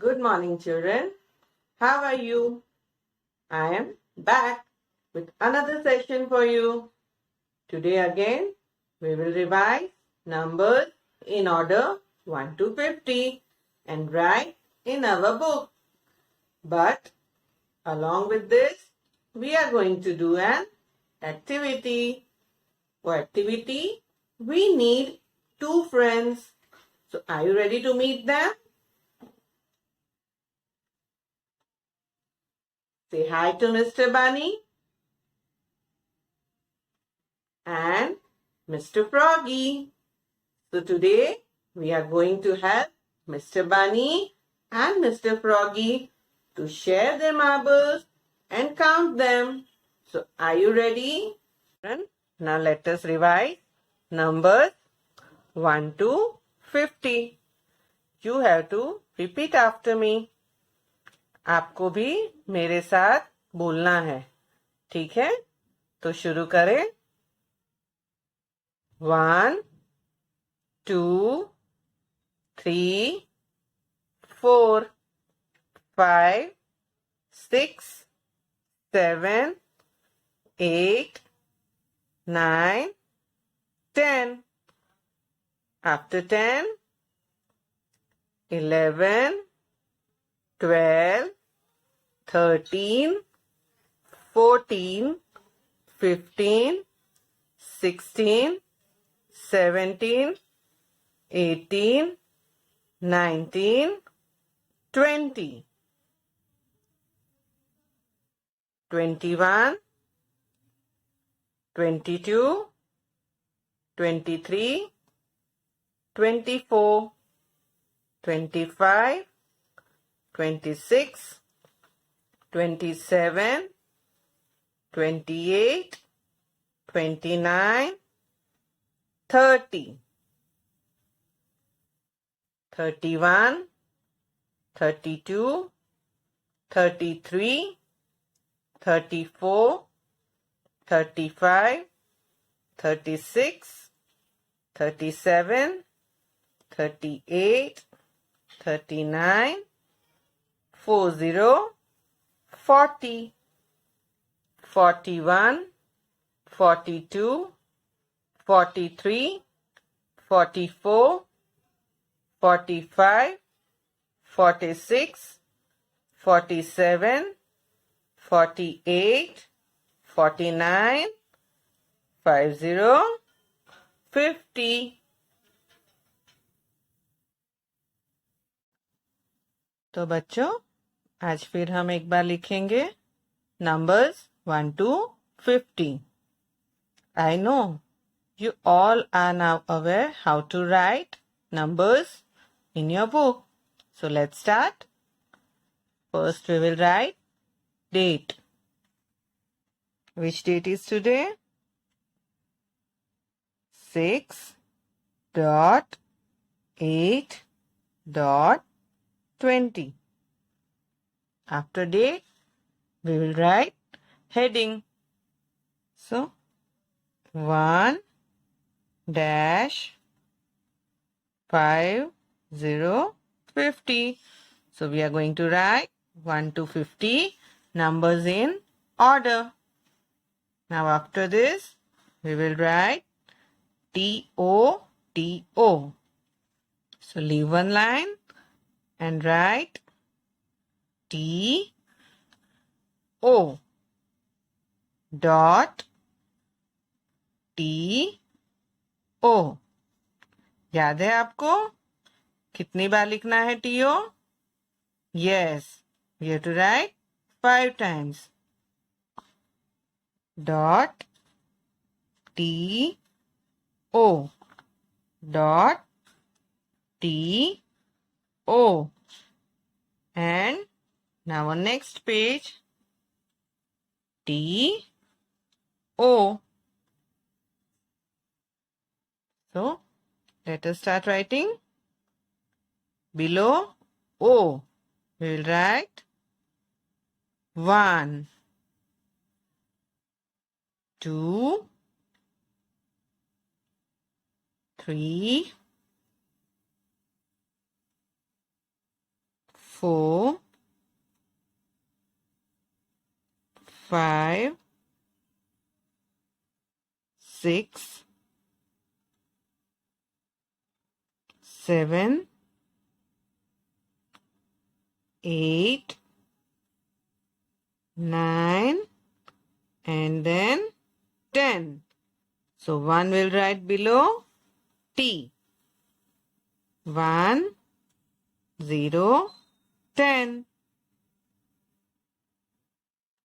Good morning, children. How are you? I am back with another session for you. Today again, we will revise numbers in order 1 to 50 and write in our book. But along with this, we are going to do an activity. For activity, we need 2 friends. So are you ready to meet them? Say hi to Mr. Bunny and Mr. Froggy. So today we are going to help Mr. Bunny and Mr. Froggy to share their marbles and count them. So are you ready? Now let us revise numbers 1 to 50. You have to repeat after me. आपको भी मेरे साथ बोलना है, ठीक है? तो शुरू करें. 1, 2, 3, 4, 5, 6, 7, 8, 9, 10. After 10, 11, 12, 13, 14, 15, 16, 17, 18, 19, 20, 21, 22, 23, 24, 25, 26, 27, 28, 29, 30, 31, 32, 33, 34, 35, 36, 37, 38, 39, 40, 40, 41, 42, 43, 44, 45, 46, 47, 48, 49, 50, 50. तो बच्चों, आज फिर हम एक बार लिखेंगे numbers 1 to 50. I know you all are now aware how to write numbers in your book. So let's start. First we will write date. Which date is today? 6.8.20. After date, we will write heading. So 1 dash 50. So we are going to write 1 to 50 numbers in order. Now after this, we will write TOTO. So leave one line and write TO dot TO. याद है आपको कितनी बार लिखना है TO? Yes, we have to write 5 times. Dot TO dot TO. And now on next page, TO. So let us start writing. Below O, we will write 1, 2, 3, 4, 5, 6, 7, 8, 9, and then 10. So 1 will write below T. 1, 0, 10.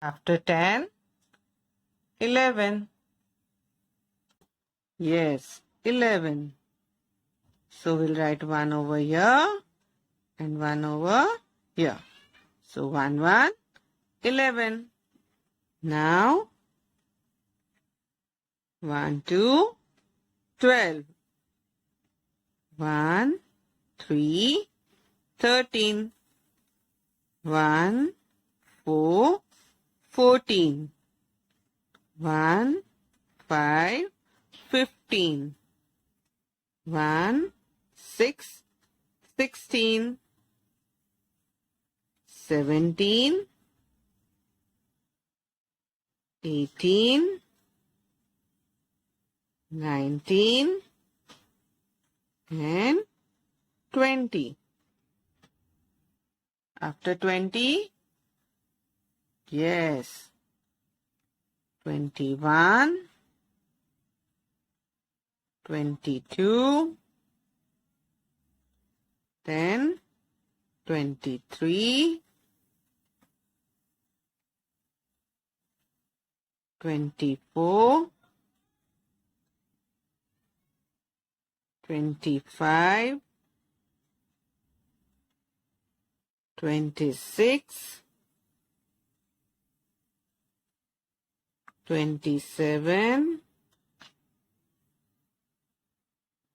After 10, 11. Yes, 11. So we'll write 1 over here and 1 over here. So 1, 1, 11. Now 1, 2, 12. 1, 3, 13. 1, 4, 14. 1, 5, 15. 1, 6, 16. 17, 18, 19, and 20. After 20, yes, 21, 22, then 23, 24, 25, 26, 27,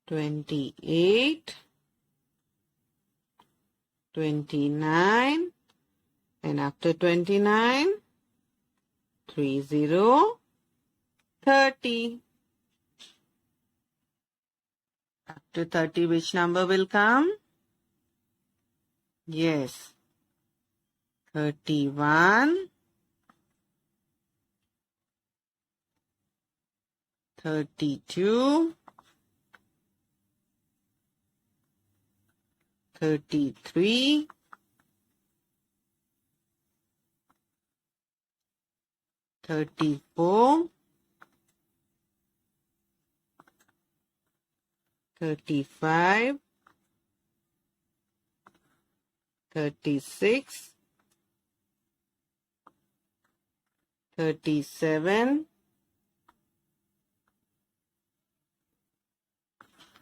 28, 29, and after 29, 30, 30. After 30, which number will come? Yes, 31, 32, 33, 34, 35, 36, 37,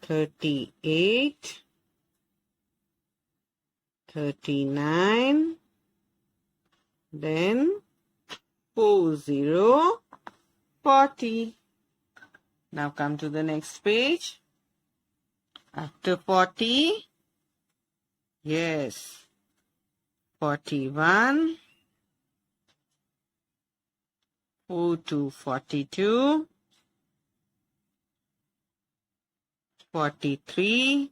38, 39, then 40, 40. Now come to the next page. After 40, yes, 41, 4 to 42, 43,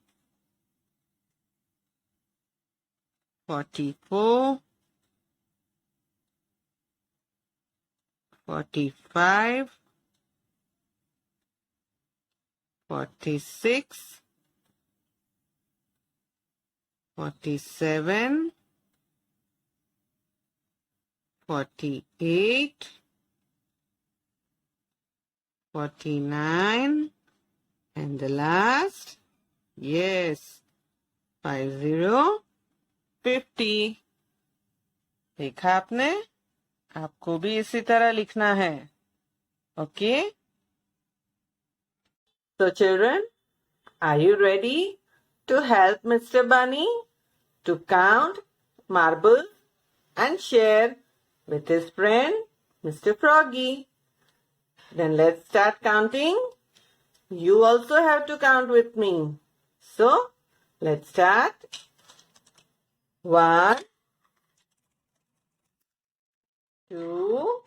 44, 45, 46, 47, 48, 49, and the last, yes, 50, 50. देखा आपने? आपको भी इसी तरह लिखना है. Okay? So children, are you ready to help Mr. Bunny to count marbles and share with his friend Mr. Froggy? Then let's start counting. You also have to count with me. So, let's start. 1, 2,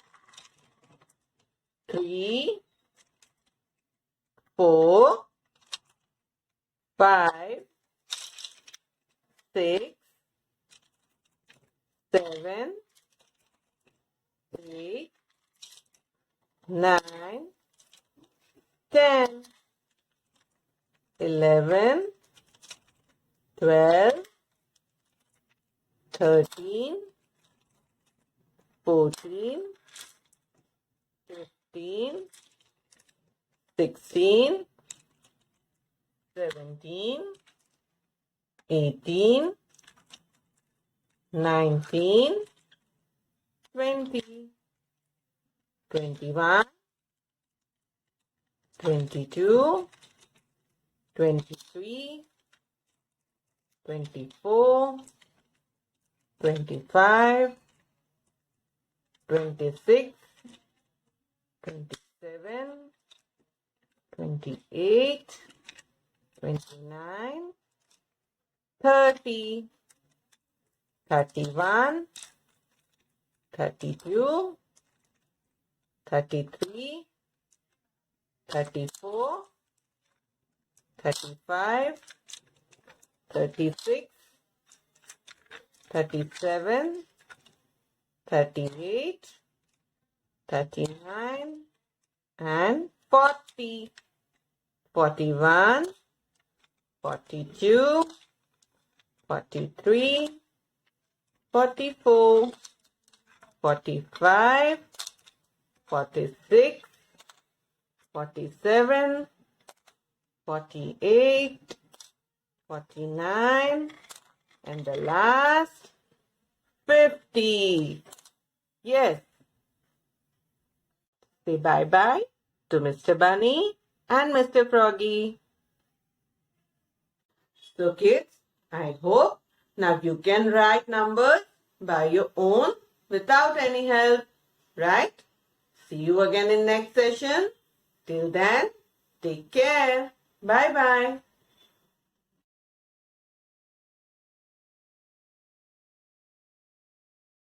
3, 4, 5, 6, 7, 8, 9, 10, 11, 12, 13, 14, 15, 16, 17, 18, 19, 20, 21, 22, 23, 24, 25, 26, 27, 28, 29, 30, 31, 32, 33, 34, 35, 36, 37, 38, 39, and 40. 41, 42, 43, 44, 45, 46, 47, 48, 49, and the last 50. Yes. Say bye-bye to Mr. Bunny and Mr. Froggy. So kids, I hope now you can write numbers by your own without any help, right? See you again in next session. Till then, take care. Bye-bye.